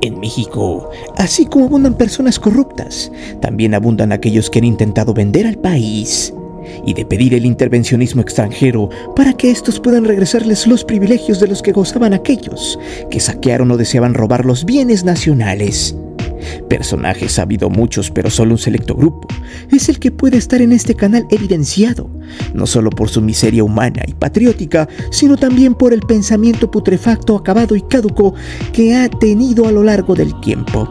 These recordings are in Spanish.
En México, así como abundan personas corruptas, también abundan aquellos que han intentado vender al país y de pedir el intervencionismo extranjero para que estos puedan regresarles los privilegios de los que gozaban aquellos que saquearon o deseaban robar los bienes nacionales. Personajes ha habido muchos, pero solo un selecto grupo es el que puede estar en este canal evidenciado, no solo por su miseria humana y patriótica, sino también por el pensamiento putrefacto, acabado y caduco que ha tenido a lo largo del tiempo.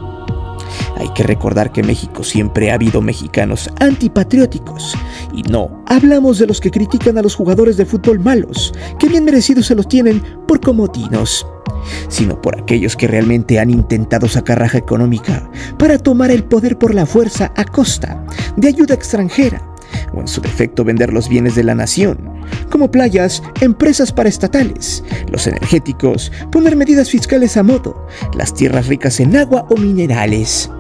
Hay que recordar que en México siempre ha habido mexicanos antipatrióticos, y no hablamos de los que critican a los jugadores de fútbol malos, que bien merecidos se los tienen por comodinos, sino por aquellos que realmente han intentado sacar raja económica para tomar el poder por la fuerza a costa de ayuda extranjera, o en su defecto vender los bienes de la nación, como playas, empresas paraestatales, los energéticos, poner medidas fiscales a modo, las tierras ricas en agua o minerales.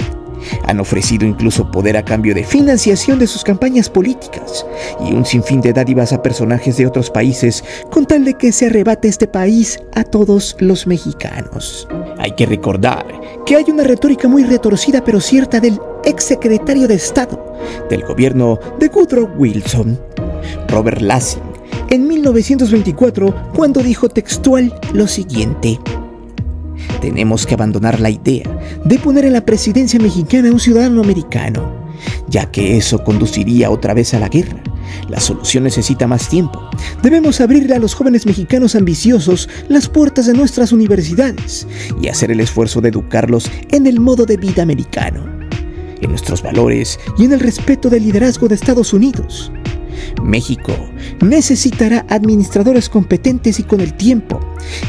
Han ofrecido incluso poder a cambio de financiación de sus campañas políticas y un sinfín de dádivas a personajes de otros países con tal de que se arrebate este país a todos los mexicanos. Hay que recordar que hay una retórica muy retorcida pero cierta del exsecretario de Estado del gobierno de Woodrow Wilson, Robert Lansing, en 1924, cuando dijo textual lo siguiente: tenemos que abandonar la idea de poner en la presidencia mexicana a un ciudadano americano, ya que eso conduciría otra vez a la guerra. La solución necesita más tiempo. Debemos abrirle a los jóvenes mexicanos ambiciosos las puertas de nuestras universidades y hacer el esfuerzo de educarlos en el modo de vida americano, en nuestros valores y en el respeto del liderazgo de Estados Unidos. México necesitará administradores competentes y con el tiempo,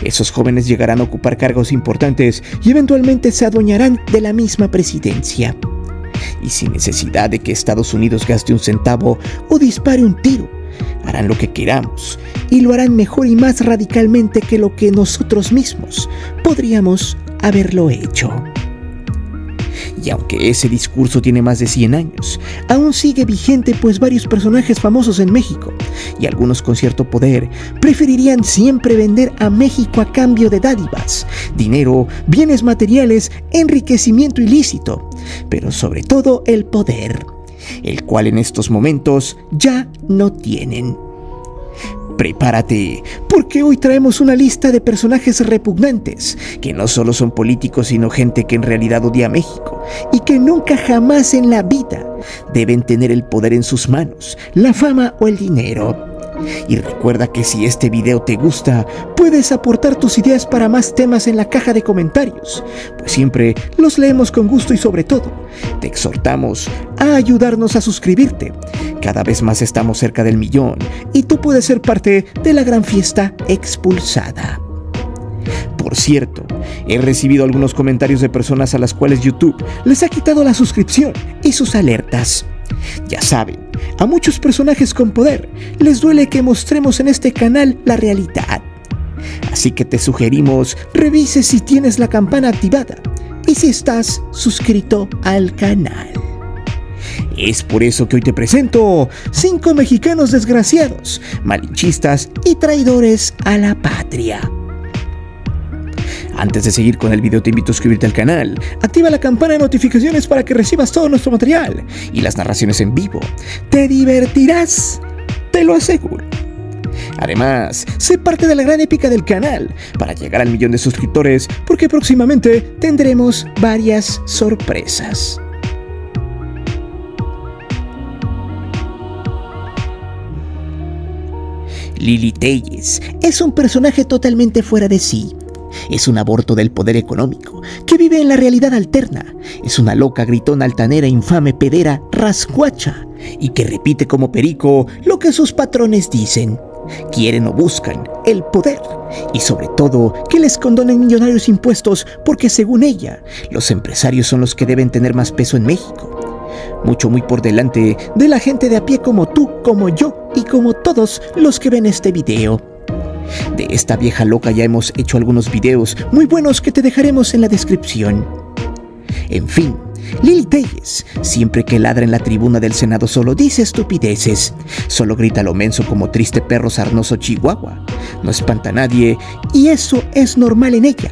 esos jóvenes llegarán a ocupar cargos importantes y eventualmente se adueñarán de la misma presidencia. Y sin necesidad de que Estados Unidos gaste un centavo o dispare un tiro, harán lo que queramos y lo harán mejor y más radicalmente que lo que nosotros mismos podríamos haberlo hecho. Y aunque ese discurso tiene más de 100 años, aún sigue vigente, pues varios personajes famosos en México, y algunos con cierto poder, preferirían siempre vender a México a cambio de dádivas, dinero, bienes materiales, enriquecimiento ilícito, pero sobre todo el poder, el cual en estos momentos ya no tienen. Prepárate, porque hoy traemos una lista de personajes repugnantes, que no solo son políticos, sino gente que en realidad odia a México, y que nunca jamás en la vida deben tener el poder en sus manos, la fama o el dinero. Y recuerda que si este video te gusta, puedes aportar tus ideas para más temas en la caja de comentarios, pues siempre los leemos con gusto y sobre todo, te exhortamos a ayudarnos a suscribirte. Cada vez más estamos cerca del 1.000.000 y tú puedes ser parte de la gran fiesta expulsada. Por cierto, he recibido algunos comentarios de personas a las cuales YouTube les ha quitado la suscripción y sus alertas. Ya saben, a muchos personajes con poder les duele que mostremos en este canal la realidad. Así que te sugerimos revises si tienes la campana activada y si estás suscrito al canal. Es por eso que hoy te presento 5 mexicanos desgraciados, malinchistas y traidores a la patria. Antes de seguir con el video te invito a suscribirte al canal, activa la campana de notificaciones para que recibas todo nuestro material y las narraciones en vivo. Te divertirás, te lo aseguro. Además, sé parte de la gran épica del canal para llegar al 1.000.000 de suscriptores, porque próximamente tendremos varias sorpresas. Lili Téllez es un personaje totalmente fuera de sí. Es un aborto del poder económico, que vive en la realidad alterna. Es una loca, gritona, altanera, infame, pedera, rascuacha, y que repite como perico lo que sus patrones dicen. Quieren o buscan el poder, y sobre todo que les condonen millonarios impuestos, porque según ella, los empresarios son los que deben tener más peso en México. Mucho muy por delante de la gente de a pie como tú, como yo y como todos los que ven este video. De esta vieja loca ya hemos hecho algunos videos muy buenos que te dejaremos en la descripción. En fin, Lili Téllez, siempre que ladra en la tribuna del Senado solo dice estupideces, solo grita lo menso como triste perro sarnoso chihuahua, no espanta a nadie y eso es normal en ella,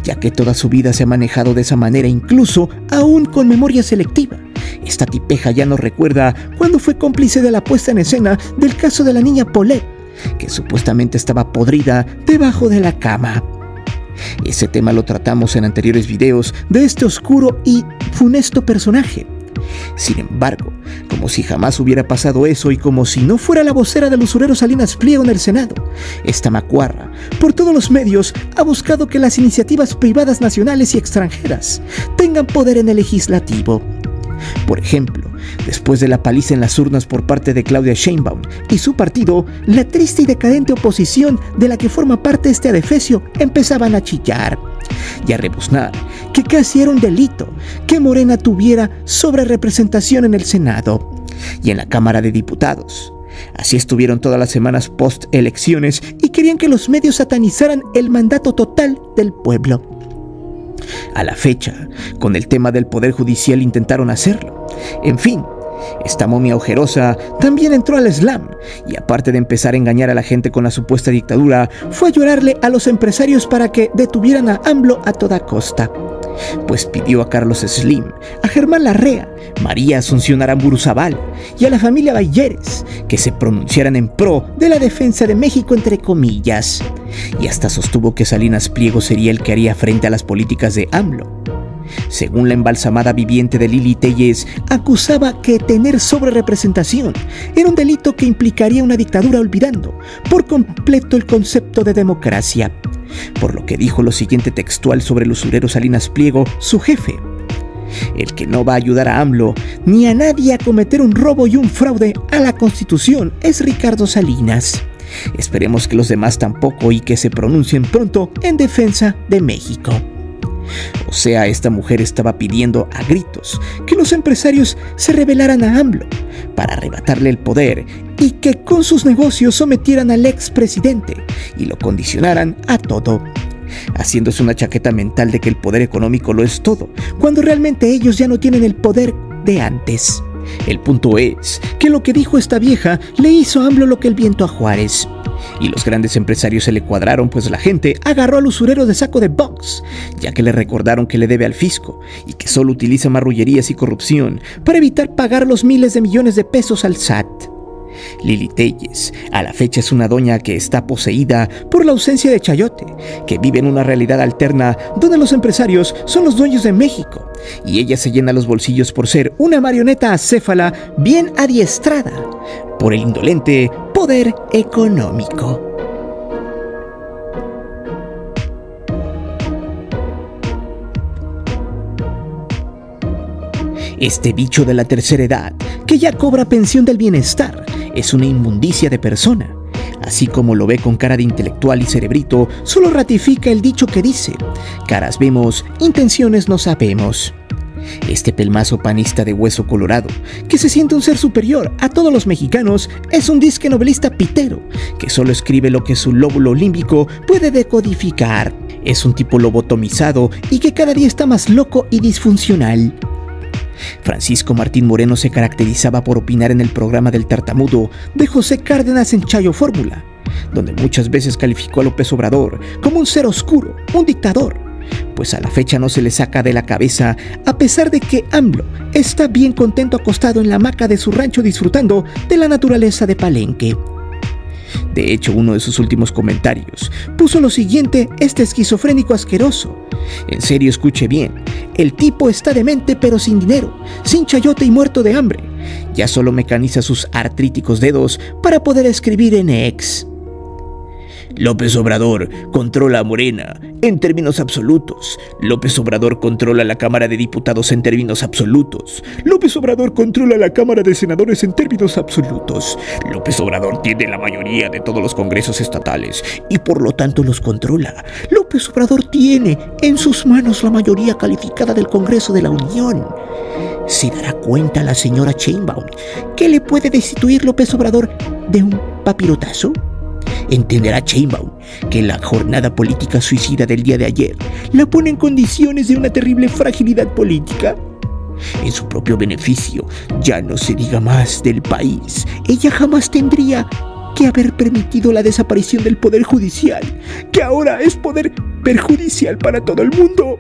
ya que toda su vida se ha manejado de esa manera, incluso aún con memoria selectiva. Esta tipeja ya nos recuerda cuando fue cómplice de la puesta en escena del caso de la niña Paulette, que supuestamente estaba podrida debajo de la cama. Ese tema lo tratamos en anteriores videos de este oscuro y funesto personaje. Sin embargo, como si jamás hubiera pasado eso y como si no fuera la vocera del usurero Salinas Pliego en el Senado, esta macuarra, por todos los medios, ha buscado que las iniciativas privadas nacionales y extranjeras tengan poder en el legislativo. Por ejemplo, después de la paliza en las urnas por parte de Claudia Sheinbaum y su partido, la triste y decadente oposición de la que forma parte este adefesio empezaban a chillar y a rebuznar que casi era un delito que Morena tuviera sobrerepresentación en el Senado y en la Cámara de Diputados. Así estuvieron todas las semanas post-elecciones y querían que los medios satanizaran el mandato total del pueblo. A la fecha, con el tema del Poder Judicial intentaron hacerlo. En fin, esta momia ojerosa también entró al slam y aparte de empezar a engañar a la gente con la supuesta dictadura, fue a llorarle a los empresarios para que detuvieran a AMLO a toda costa. Pues pidió a Carlos Slim, a Germán Larrea, María Asunción Aramburu Zabal y a la familia Balleres que se pronunciaran en pro de la defensa de México, entre comillas. Y hasta sostuvo que Salinas Pliego sería el que haría frente a las políticas de AMLO. Según la embalsamada viviente de Lili Téllez, acusaba que tener sobrerepresentación era un delito que implicaría una dictadura, olvidando por completo el concepto de democracia. Por lo que dijo lo siguiente textual sobre el usurero Salinas Pliego, su jefe: el que no va a ayudar a AMLO ni a nadie a cometer un robo y un fraude a la Constitución es Ricardo Salinas. Esperemos que los demás tampoco y que se pronuncien pronto en defensa de México. O sea, esta mujer estaba pidiendo a gritos que los empresarios se rebelaran a AMLO para arrebatarle el poder y que con sus negocios sometieran al expresidente y lo condicionaran a todo, haciéndose una chaqueta mental de que el poder económico lo es todo, cuando realmente ellos ya no tienen el poder de antes. El punto es que lo que dijo esta vieja le hizo a AMLO lo que el viento a Juárez. Y los grandes empresarios se le cuadraron, pues la gente agarró al usurero de saco de box, ya que le recordaron que le debe al fisco y que solo utiliza marrullerías y corrupción para evitar pagar los miles de millones de pesos al SAT. Lili Téllez, a la fecha, es una doña que está poseída por la ausencia de chayote, que vive en una realidad alterna donde los empresarios son los dueños de México, y ella se llena los bolsillos por ser una marioneta acéfala bien adiestrada por el indolente poder económico. Este bicho de la tercera edad, que ya cobra pensión del bienestar, es una inmundicia de persona. Así como lo ve con cara de intelectual y cerebrito, solo ratifica el dicho que dice: caras vemos, intenciones no sabemos. Este pelmazo panista de hueso colorado, que se siente un ser superior a todos los mexicanos, es un disque novelista pitero, que solo escribe lo que su lóbulo límbico puede decodificar. Es un tipo lobotomizado y que cada día está más loco y disfuncional. Francisco Martín Moreno se caracterizaba por opinar en el programa del tartamudo de José Cárdenas en Chayo Fórmula, donde muchas veces calificó a López Obrador como un ser oscuro, un dictador, pues a la fecha no se le saca de la cabeza, a pesar de que AMLO está bien contento acostado en la hamaca de su rancho disfrutando de la naturaleza de Palenque. De hecho, uno de sus últimos comentarios puso lo siguiente, este esquizofrénico asqueroso: en serio, escuche bien, el tipo está demente pero sin dinero, sin chayote y muerto de hambre. Ya solo mecaniza sus artríticos dedos para poder escribir en X. López Obrador controla a Morena en términos absolutos. López Obrador controla la Cámara de Diputados en términos absolutos. López Obrador controla la Cámara de Senadores en términos absolutos. López Obrador tiene la mayoría de todos los congresos estatales y por lo tanto los controla. López Obrador tiene en sus manos la mayoría calificada del Congreso de la Unión. ¿Se dará cuenta la señora Sheinbaum que le puede destituir López Obrador de un papirotazo? ¿Entenderá Sheinbaum que la jornada política suicida del día de ayer la pone en condiciones de una terrible fragilidad política? En su propio beneficio, ya no se diga más del país, ella jamás tendría que haber permitido la desaparición del Poder Judicial, que ahora es poder perjudicial para todo el mundo.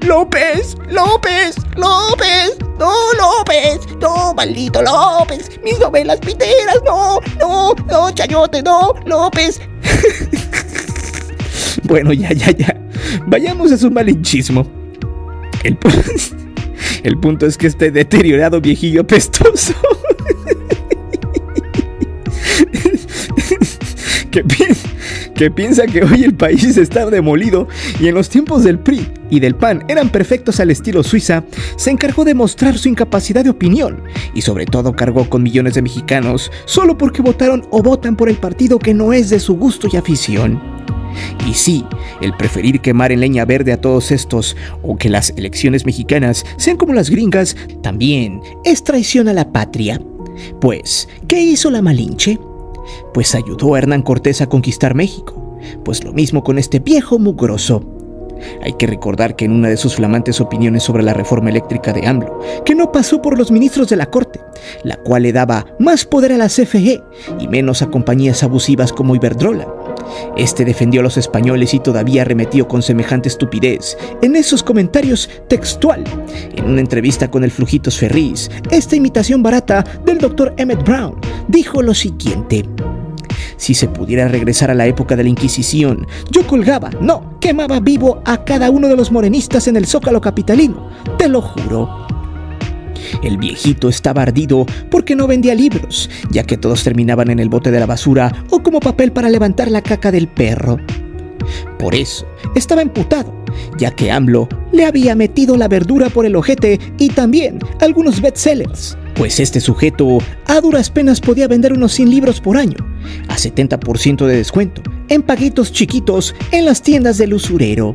¡López! ¡López! ¡López! ¡No, López! ¡No, maldito López! ¡Mis novelas piteras! ¡No! ¡No! ¡No, Chayote! ¡No, López! Bueno, ya. Vayamos a su malinchismo. El punto es que este deteriorado viejillo apestoso que piensa que hoy el país está demolido y en los tiempos del PRI y del PAN eran perfectos al estilo Suiza, se encargó de mostrar su incapacidad de opinión y sobre todo cargó con millones de mexicanos solo porque votaron o votan por el partido que no es de su gusto y afición. Y sí, el preferir quemar en leña verde a todos estos o que las elecciones mexicanas sean como las gringas también es traición a la patria. Pues, ¿qué hizo la Malinche? Pues ayudó a Hernán Cortés a conquistar México. Pues lo mismo con este viejo mugroso. Hay que recordar que en una de sus flamantes opiniones sobre la reforma eléctrica de AMLO, que no pasó por los ministros de la Corte, la cual le daba más poder a la CFE y menos a compañías abusivas como Iberdrola, este defendió a los españoles y todavía arremetió con semejante estupidez en esos comentarios textual. En una entrevista con el Flujitos Ferris, esta imitación barata del Dr. Emmett Brown dijo lo siguiente: si se pudiera regresar a la época de la Inquisición, yo colgaba, no, quemaba vivo a cada uno de los morenistas en el Zócalo capitalino, te lo juro. El viejito estaba ardido porque no vendía libros, ya que todos terminaban en el bote de la basura o como papel para levantar la caca del perro. Por eso estaba emputado, ya que AMLO le había metido la verdura por el ojete y también algunos bestsellers, pues este sujeto a duras penas podía vender unos 100 libros por año, a 70% de descuento, en paguitos chiquitos en las tiendas del usurero.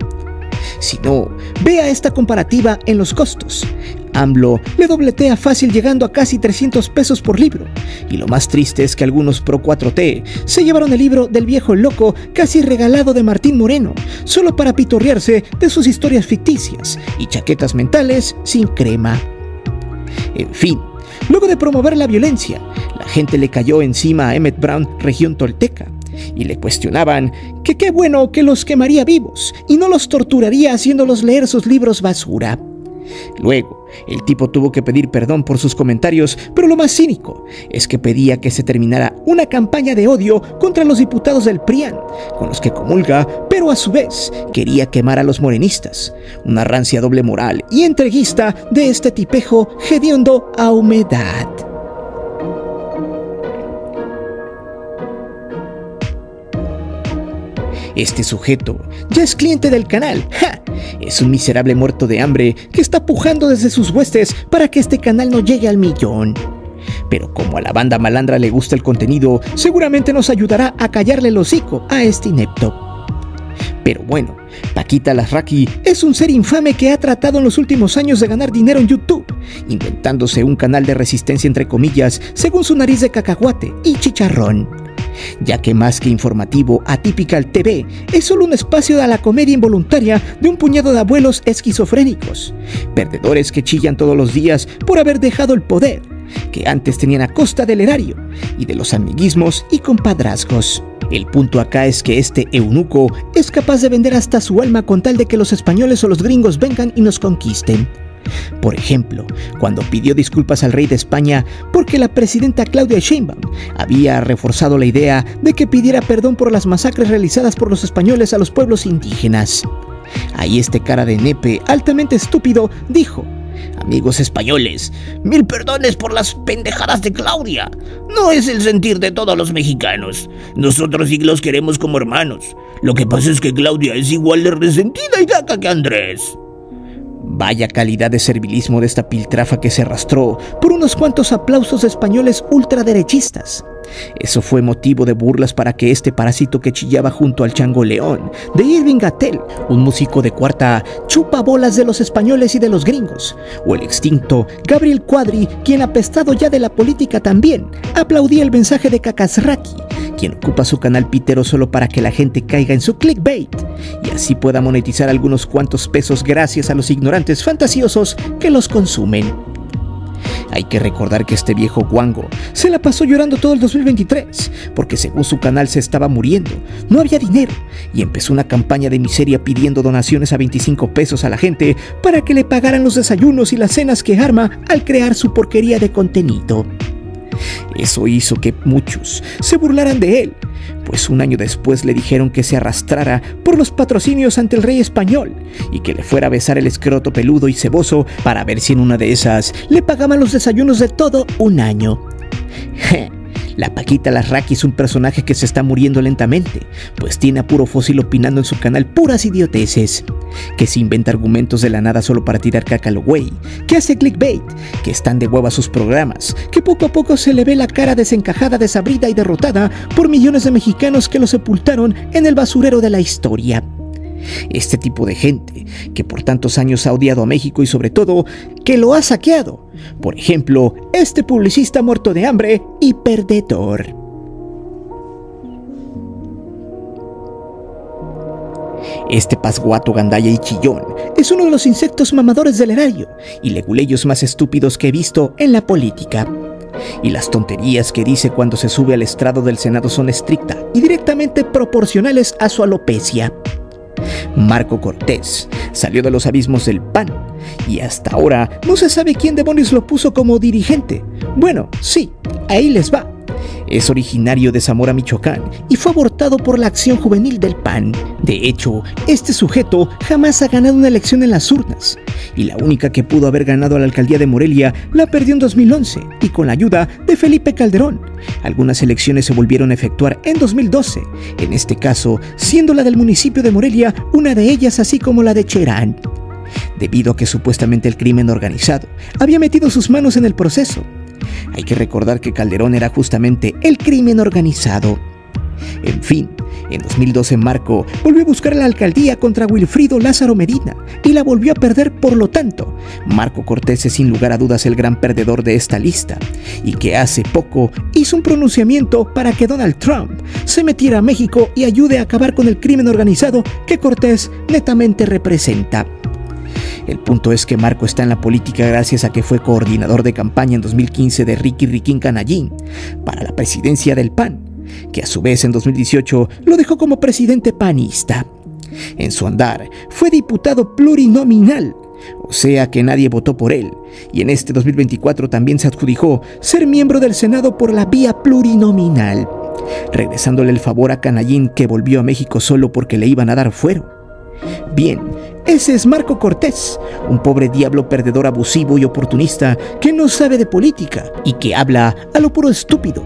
Si no, vea esta comparativa en los costos. AMLO le dobletea fácil llegando a casi 300 pesos por libro. Y lo más triste es que algunos pro 4T se llevaron el libro del viejo loco casi regalado de Martín Moreno, solo para pitorrearse de sus historias ficticias y chaquetas mentales sin crema. En fin, luego de promover la violencia, la gente le cayó encima a Emmett Brown, región tolteca, y le cuestionaban que qué bueno que los quemaría vivos y no los torturaría haciéndolos leer sus libros basura. Luego, el tipo tuvo que pedir perdón por sus comentarios, pero lo más cínico es que pedía que se terminara una campaña de odio contra los diputados del PRIAN, con los que comulga, pero a su vez quería quemar a los morenistas. Una rancia doble moral y entreguista de este tipejo hediondo a humedad. Este sujeto ya es cliente del canal. ¡Ja! Es un miserable muerto de hambre que está pujando desde sus huestes para que este canal no llegue al 1.000.000. Pero como a la banda malandra le gusta el contenido, seguramente nos ayudará a callarle el hocico a este inepto. Pero bueno, Paquita Larraqui es un ser infame que ha tratado en los últimos años de ganar dinero en YouTube, inventándose un canal de resistencia entre comillas, según su nariz de cacahuate y chicharrón. Ya que más que informativo, Atypical TV es solo un espacio de la comedia involuntaria de un puñado de abuelos esquizofrénicos, perdedores que chillan todos los días por haber dejado el poder, que antes tenían a costa del erario y de los amiguismos y compadrazgos. El punto acá es que este eunuco es capaz de vender hasta su alma con tal de que los españoles o los gringos vengan y nos conquisten. Por ejemplo, cuando pidió disculpas al rey de España porque la presidenta Claudia Sheinbaum había reforzado la idea de que pidiera perdón por las masacres realizadas por los españoles a los pueblos indígenas. Ahí este cara de nepe altamente estúpido dijo: amigos españoles, 1000 perdones por las pendejadas de Claudia. No es el sentir de todos los mexicanos. Nosotros sí los queremos como hermanos. Lo que pasa es que Claudia es igual de resentida y daca que Andrés. Vaya calidad de servilismo de esta piltrafa que se arrastró por unos cuantos aplausos de españoles ultraderechistas. Eso fue motivo de burlas para que este parásito que chillaba junto al Chango León, de Irving Gatel, un músico de cuarta chupa bolas de los españoles y de los gringos, o el extinto Gabriel Cuadri, quien apestado ya de la política también, aplaudía el mensaje de Cacasraqui, quien ocupa su canal pitero solo para que la gente caiga en su clickbait y así pueda monetizar algunos cuantos pesos gracias a los ignorantes fantasiosos que los consumen. Hay que recordar que este viejo guango se la pasó llorando todo el 2023, porque según su canal se estaba muriendo, no había dinero, y empezó una campaña de miseria pidiendo donaciones a 25 pesos a la gente para que le pagaran los desayunos y las cenas que arma al crear su porquería de contenido. Eso hizo que muchos se burlaran de él, pues un año después le dijeron que se arrastrara por los patrocinios ante el rey español y que le fuera a besar el escroto peludo y ceboso para ver si en una de esas le pagaban los desayunos de todo un año. La Paquita Larraqui es un personaje que se está muriendo lentamente, pues tiene a puro fósil opinando en su canal puras idioteces, que se inventa argumentos de la nada solo para tirar caca a lo güey, que hace clickbait, que están de hueva sus programas, que poco a poco se le ve la cara desencajada, desabrida y derrotada por millones de mexicanos que lo sepultaron en el basurero de la historia. Este tipo de gente que por tantos años ha odiado a México y sobre todo que lo ha saqueado. Por ejemplo, este publicista muerto de hambre y perdedor. Este pasguato, gandalla y chillón es uno de los insectos mamadores del erario y leguleyos más estúpidos que he visto en la política. Y las tonterías que dice cuando se sube al estrado del Senado son estricta y directamente proporcionales a su alopecia. Marco Cortés salió de los abismos del PAN y hasta ahora no se sabe quién demonios lo puso como dirigente. Bueno, sí, ahí les va. Es originario de Zamora, Michoacán, y fue abortado por la Acción Juvenil del PAN. De hecho, este sujeto jamás ha ganado una elección en las urnas, y la única que pudo haber ganado a la alcaldía de Morelia la perdió en 2011, y con la ayuda de Felipe Calderón. Algunas elecciones se volvieron a efectuar en 2012, en este caso siendo la del municipio de Morelia una de ellas, así como la de Cherán, debido a que supuestamente el crimen organizado había metido sus manos en el proceso. Hay que recordar que Calderón era justamente el crimen organizado. En fin, en 2012 Marco volvió a buscar la alcaldía contra Wilfrido Lázaro Medina y la volvió a perder. Por lo tanto, Marco Cortés es sin lugar a dudas el gran perdedor de esta lista, y que hace poco hizo un pronunciamiento para que Donald Trump se metiera a México y ayude a acabar con el crimen organizado que Cortés netamente representa. El punto es que Marco está en la política gracias a que fue coordinador de campaña en 2015 de Ricky Riquín Canallín para la presidencia del PAN, que a su vez en 2018 lo dejó como presidente panista. En su andar fue diputado plurinominal, o sea que nadie votó por él, y en este 2024 también se adjudicó ser miembro del Senado por la vía plurinominal, regresándole el favor a Canallín, que volvió a México solo porque le iban a dar fuero. Bien, ese es Marco Cortés, un pobre diablo perdedor, abusivo y oportunista que no sabe de política y que habla a lo puro estúpido.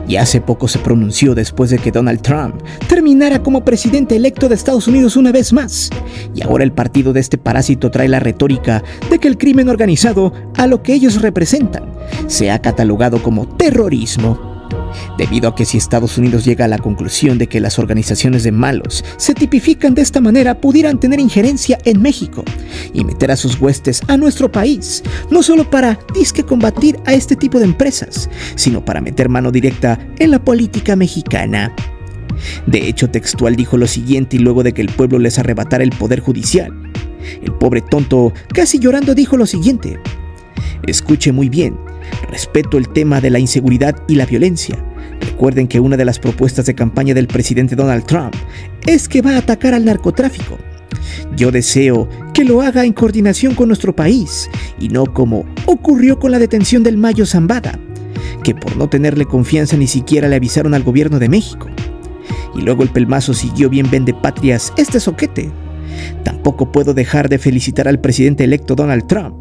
Y hace poco se pronunció después de que Donald Trump terminara como presidente electo de Estados Unidos una vez más. Y ahora el partido de este parásito trae la retórica de que el crimen organizado, a lo que ellos representan, se ha catalogado como terrorismo. Debido a que si Estados Unidos llega a la conclusión de que las organizaciones de malos se tipifican de esta manera, pudieran tener injerencia en México y meter a sus huestes a nuestro país, no solo para disque combatir a este tipo de empresas, sino para meter mano directa en la política mexicana. De hecho, textual dijo lo siguiente y luego de que el pueblo les arrebatara el poder judicial. El pobre tonto, casi llorando, dijo lo siguiente: escuche muy bien. Respeto el tema de la inseguridad y la violencia. Recuerden que una de las propuestas de campaña del presidente Donald Trump es que va a atacar al narcotráfico. Yo deseo que lo haga en coordinación con nuestro país y no como ocurrió con la detención del Mayo Zambada, que por no tenerle confianza ni siquiera le avisaron al gobierno de México. Y luego el pelmazo siguió bien vendepatrias este soquete. Tampoco puedo dejar de felicitar al presidente electo Donald Trump.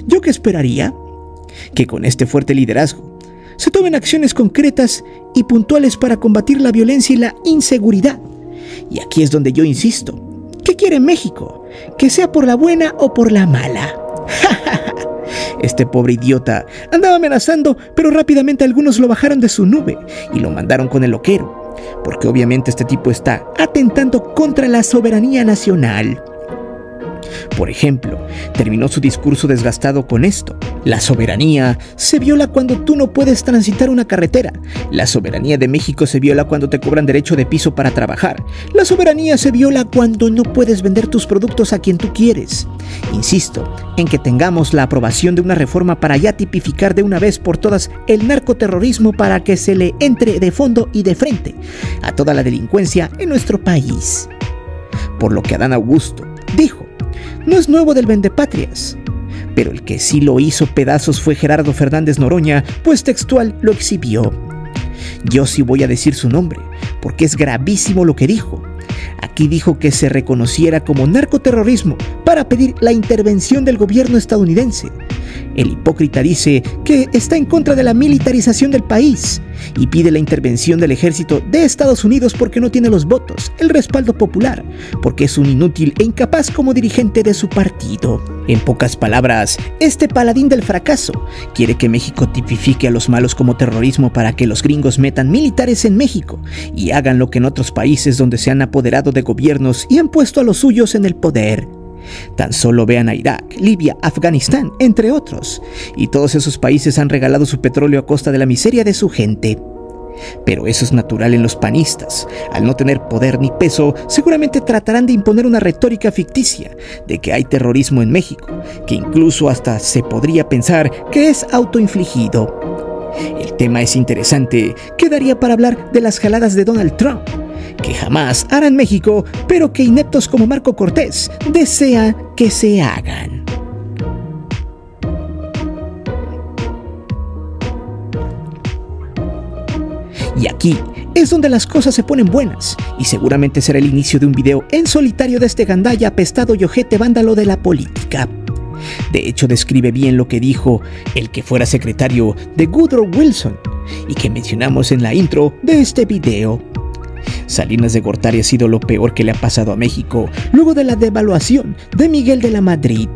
¿Yo qué esperaría? Que con este fuerte liderazgo se tomen acciones concretas y puntuales para combatir la violencia y la inseguridad. Y aquí es donde yo insisto: ¿qué quiere México? ¿Que sea por la buena o por la mala? Este pobre idiota andaba amenazando, pero rápidamente algunos lo bajaron de su nube y lo mandaron con el loquero, porque obviamente este tipo está atentando contra la soberanía nacional. Por ejemplo, terminó su discurso desgastado con esto: la soberanía se viola cuando tú no puedes transitar una carretera. La soberanía de México se viola cuando te cobran derecho de piso para trabajar. La soberanía se viola cuando no puedes vender tus productos a quien tú quieres. Insisto en que tengamos la aprobación de una reforma para ya tipificar de una vez por todas el narcoterrorismo, para que se le entre de fondo y de frente a toda la delincuencia en nuestro país. Por lo que Adán Augusto dijo: no es nuevo del vendepatrias. Pero el que sí lo hizo pedazos fue Gerardo Fernández Noroña, pues textual lo exhibió. Yo sí voy a decir su nombre, porque es gravísimo lo que dijo. Aquí dijo que se reconociera como narcoterrorismo para pedir la intervención del gobierno estadounidense. El hipócrita dice que está en contra de la militarización del país y pide la intervención del ejército de Estados Unidos porque no tiene los votos, el respaldo popular, porque es un inútil e incapaz como dirigente de su partido. En pocas palabras, este paladín del fracaso quiere que México tipifique a los malos como terrorismo para que los gringos metan militares en México y hagan lo que en otros países donde se han apoderado de gobiernos y han puesto a los suyos en el poder. Tan solo vean a Irak, Libia, Afganistán, entre otros, y todos esos países han regalado su petróleo a costa de la miseria de su gente. Pero eso es natural en los panistas. Al no tener poder ni peso, seguramente tratarán de imponer una retórica ficticia de que hay terrorismo en México, que incluso hasta se podría pensar que es autoinfligido. El tema es interesante, quedaría para hablar de las jaladas de Donald Trump, que jamás harán México, pero que ineptos como Marco Cortés desean que se hagan. Y aquí es donde las cosas se ponen buenas, y seguramente será el inicio de un video en solitario de este gandalla apestado y ojete vándalo de la política. De hecho, describe bien lo que dijo el que fuera secretario de Woodrow Wilson y que mencionamos en la intro de este video. Salinas de Gortari ha sido lo peor que le ha pasado a México luego de la devaluación de Miguel de la Madrid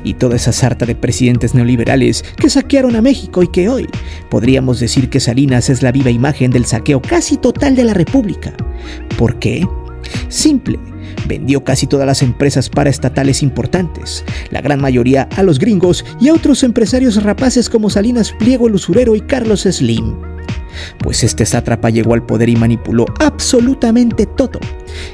y toda esa sarta de presidentes neoliberales que saquearon a México, y que hoy podríamos decir que Salinas es la viva imagen del saqueo casi total de la República. ¿Por qué? Simple: vendió casi todas las empresas paraestatales importantes, la gran mayoría a los gringos y a otros empresarios rapaces como Salinas Pliego el usurero y Carlos Slim. Pues este sátrapa llegó al poder y manipuló absolutamente todo.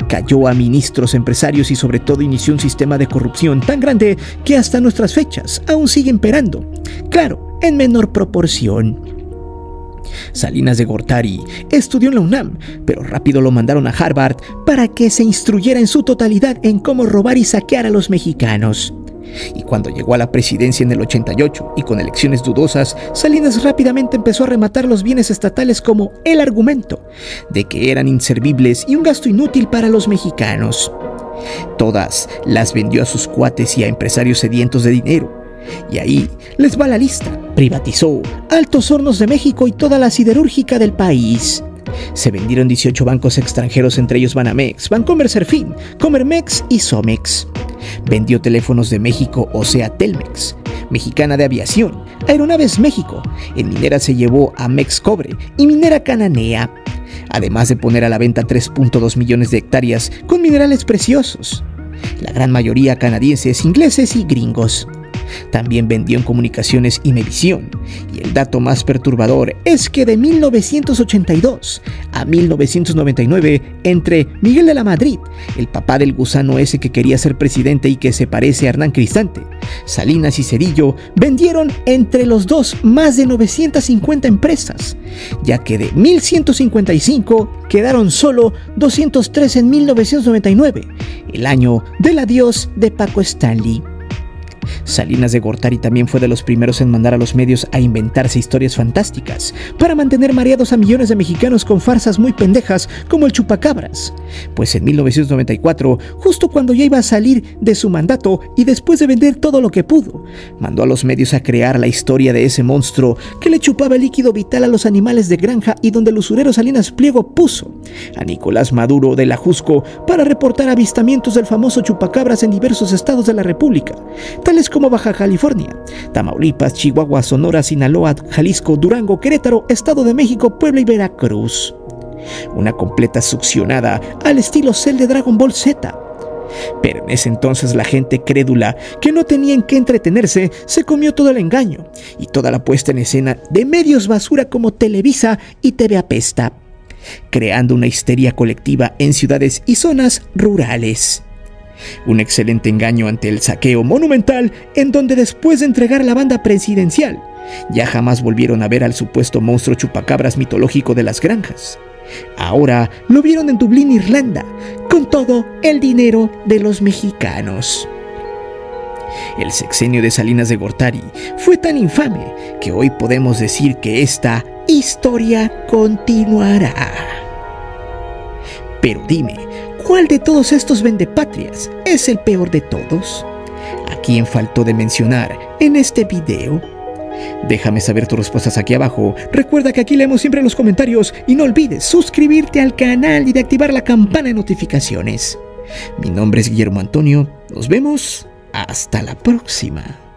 Cayó a ministros, empresarios y sobre todo inició un sistema de corrupción tan grande que hasta nuestras fechas aún sigue imperando. Claro, en menor proporción. Salinas de Gortari estudió en la UNAM, pero rápido lo mandaron a Harvard para que se instruyera en su totalidad en cómo robar y saquear a los mexicanos. Y cuando llegó a la presidencia en el 88 y con elecciones dudosas, Salinas rápidamente empezó a rematar los bienes estatales como el argumento de que eran inservibles y un gasto inútil para los mexicanos. Todas las vendió a sus cuates y a empresarios sedientos de dinero. Y ahí les va la lista. Privatizó Altos Hornos de México y toda la siderúrgica del país. Se vendieron 18 bancos extranjeros, entre ellos Banamex, Bancomer Serfín, Comermex y Somex. Vendió Teléfonos de México, o sea Telmex, Mexicana de Aviación, Aeronaves México. En minera se llevó a Mex Cobre y Minera Cananea, además de poner a la venta 3.2 millones de hectáreas con minerales preciosos, la gran mayoría canadienses, ingleses y gringos. También vendió en comunicaciones y Imevisión, y el dato más perturbador es que de 1982 a 1999, entre Miguel de la Madrid, el papá del gusano ese que quería ser presidente y que se parece a Hernán Cristante, Salinas y Zedillo vendieron entre los dos más de 950 empresas, ya que de 1155 quedaron solo 203 en 1999, el año del adiós de Paco Stanley. Salinas de Gortari también fue de los primeros en mandar a los medios a inventarse historias fantásticas para mantener mareados a millones de mexicanos con farsas muy pendejas como el chupacabras. Pues en 1994, justo cuando ya iba a salir de su mandato y después de vender todo lo que pudo, mandó a los medios a crear la historia de ese monstruo que le chupaba el líquido vital a los animales de granja y donde el usurero Salinas Pliego puso a Nicolás Maduro de la Jusco para reportar avistamientos del famoso chupacabras en diversos estados de la República, tales como Baja California, Tamaulipas, Chihuahua, Sonora, Sinaloa, Jalisco, Durango, Querétaro, Estado de México, Puebla y Veracruz. Una completa succionada al estilo Cell de Dragon Ball Z. Pero en ese entonces la gente crédula, que no tenía en qué entretenerse, se comió todo el engaño y toda la puesta en escena de medios basura como Televisa y TV Apesta, creando una histeria colectiva en ciudades y zonas rurales. Un excelente engaño ante el saqueo monumental, en donde después de entregar la banda presidencial, ya jamás volvieron a ver al supuesto monstruo chupacabras mitológico de las granjas. Ahora lo vieron en Dublín, Irlanda, con todo el dinero de los mexicanos. El sexenio de Salinas de Gortari fue tan infame que hoy podemos decir que esta historia continuará. Pero dime, ¿cuál de todos estos vendepatrias es el peor de todos? ¿A quién faltó de mencionar en este video? Déjame saber tus respuestas aquí abajo. Recuerda que aquí leemos siempre los comentarios y no olvides suscribirte al canal y de activar la campana de notificaciones. Mi nombre es Guillermo Antonio. Nos vemos hasta la próxima.